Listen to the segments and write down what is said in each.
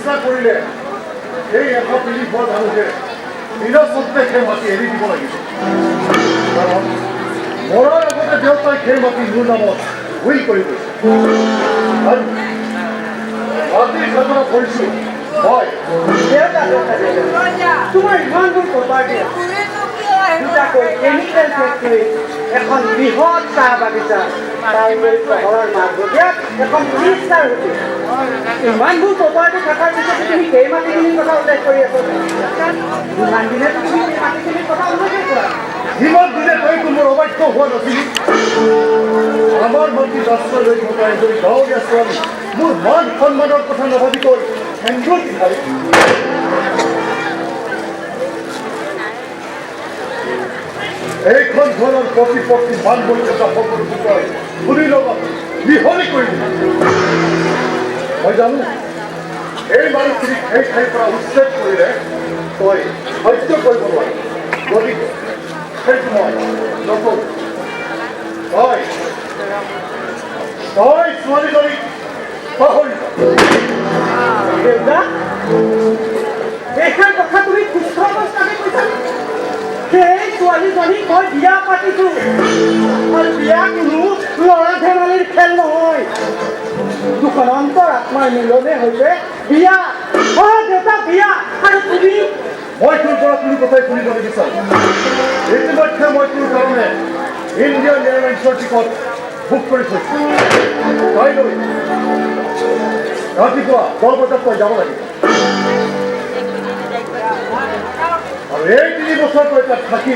ইচ্ছা কৰিলে সেই এশ তিনি ঘৰ মানুহে নিজৰ সত্ত্বে খেৰ মাটি এৰি দিব লাগিব কাৰণ মৰাৰ আগতে দেউতাই খেৰ মাটি মোৰ নামত উইল কৰি গৈছে আৰু মাটিৰ খাজনা কৰিছোঁ মই তোমাৰ ইমানবোৰ প্ৰপাৰ্টি দুটাকৈ কেমিকেল ফেক্টৰী এখন বৃহৎ চাহ বাগিচা তাৰোপৰি চহৰৰ মাজমজিয়াত এখন 3-star হোটেল ইমানবোৰ প্ৰপাৰ্টি থকাৰ পিছতো তুমি সেই মাটিখিনিৰ কথা উল্লেখ কৰি আছা ইমান দিনে তুমি সেই মাটিখিনিৰ কথা উল্লেখেই কৰা যিমান দিনে তইতো মোৰ অবাধ্য হোৱা নাছিল আমাৰ মন্ত্ৰী ৰাষ্ট্ৰ লৈ থকা এজনী গাঁৱলীয়া ছোৱালী মোৰ মান সন্মানৰ কথা নাভাবিকৈ কেন্দ্ৰ বিচাৰি এইখন ঘৰৰ প্ৰতিপত্তি মান মৰ্যাদা সকলো বিষয় শুনি লগত মিহলি কৰি দিম মই জানো এই মানুহখিনিক সেই ঠাইৰ পৰা উচ্ছেদ কৰিলে তই সহ্য কৰিব নোৱাৰি গতিকে সেইটো মই নকৰোঁ তই ছোৱালীজনীক পাহৰি দেউতা এইষাৰ কথা তুমি সুস্থ অৱস্থাতে কৈছা সেই ছোৱালীজনীক মই বিয়া পাতিছোঁ আৰু বিয়া কোনো ল'ৰা ধেমালিৰ খেল নহয় দুখন অন্তৰ আত্মাৰ মিলনে হৈছে বিয়া দেউতা বিয়া আৰু তুমি মই তোৰ পৰা কোনো কথাই শুনিব নিবিচাৰোঁ ইতিমধ্যে মই তোৰ কাৰণে ইণ্ডিয়ান এয়াৰলাইন্সৰ টিকট বুক কৰি থৈছোঁ কাইলৈ ৰাতিপুৱা 10 বজাত তই যাব লাগিব আৰু এই 3 বছৰ তই তাত থাকি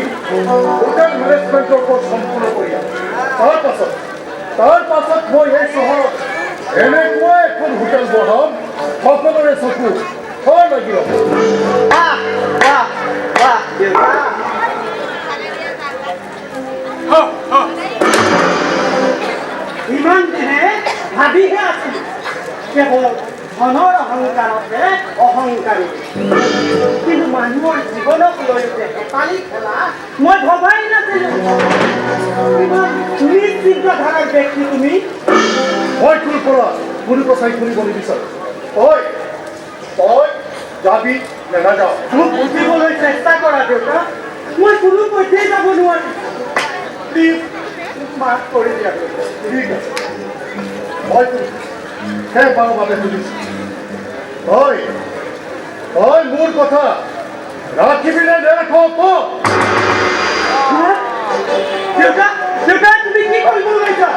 হোটেল মেনেজমেণ্টৰ ওপৰত সম্পূৰ্ণ কৰি তাৰ পাছত মই এই চহৰত এনেকুৱা এখন হোটেল বহাম সকলোৰে চকু থৰ লাগিব ইমান দিনে ভাবিহে আছিলোঁ কেৱল ধনৰ অহংকাৰতে অহংকাৰী কিন্তু মানুহৰ জীৱনক লৈ যে হেঁপালি খেলা মই ভবাই নাছিলোঁ ইমান নিশ্চিন্ত ধাৰাৰ ব্যক্তি তুমি মই তোৰ পৰা কোনো কথাই শুনিব নিবিচাৰোঁ তই যাবি নে নাযাওঁ মোক বুজিবলৈ চেষ্টা কৰা দেউতা মই কোনো পধ্যেই যাব নোৱাৰিম প্লিজ মাফ কৰি দিয়া ঠিক আছে মই তোক শেষবাৰৰ বাবে সুধিছোঁ তই মোৰ কথা ৰাখিবি নে নেৰাখ দেউতা তুমি কি কৰিব ওলাইছা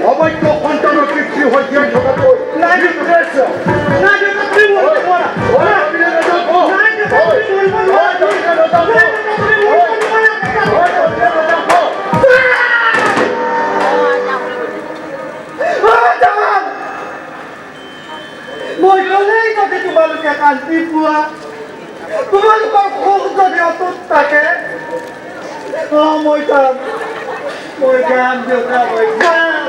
অবৈধ সন্তানৰ পিতৃ হৈ জীয়াই থকাতকৈ মই ক'লেই যদি তোমালোকে শান্তি পোৱা তোমালোকৰ সুখ যদি অটুট থাকে মই যাম দেউতা মই যাম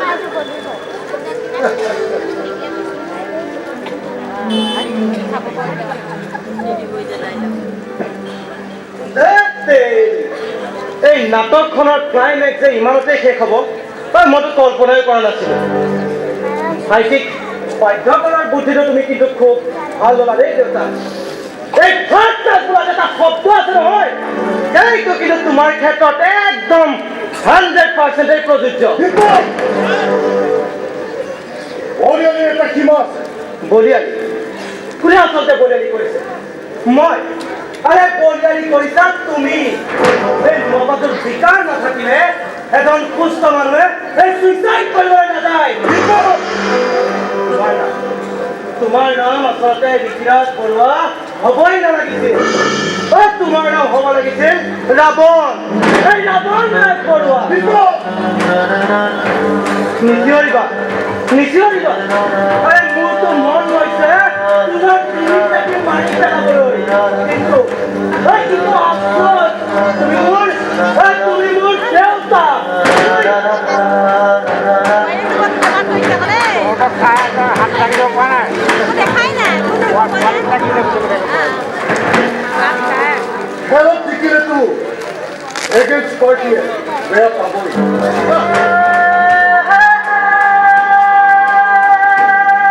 এই নাটকখনৰ ক্লাইমেক্স যে ইমানতে শেষ হ'ব তই মইতো কল্পনাই কৰা নাছিলোঁ সাহিত্যিক বাধ্য কৰাৰ বুদ্ধিটো তুমি কিন্তু খুব ভাল ল'লা দেই দেউতা এই ফাৰ্ষ্ট বোলা এটা শব্দ আছে নহয় এইটো কিন্তু তোমাৰ ক্ষেত্ৰত একদম 100% প্ৰযোজ্য বলিয়ালিৰ এটা সীমা আছে বলিয়ালি কোনে আচলতে বলিয়ালি কৰিছে মই আৰে বলিয়ালি কৰিছা তুমি এই মগজুৰ বিকাৰ নাথাকিলে এজন সুস্থ মানুহে এই সুইচাইড কৰিবলৈ নাযায়। তোমাৰ নাম আচলতে ঋতুৰাজ বৰুৱা হ'বই নালাগিছিল। তোমাৰ নাম হ'ব লাগিছিল ৰাৱণ। এই ৰাৱণ ৰাজ বৰুৱা। নিচিঞৰিবা নিচিঞৰিবা। এই মোৰতো মন গৈছে তোমাৰ তিনিটাকে মাৰি পেলাবলৈ, কিন্তু আফচোচ তুমি মোৰ দেউতা। খেলত জিকিলেতো এগেইনষ্ট পাৰ্টিয়ে বেয়া পাবই।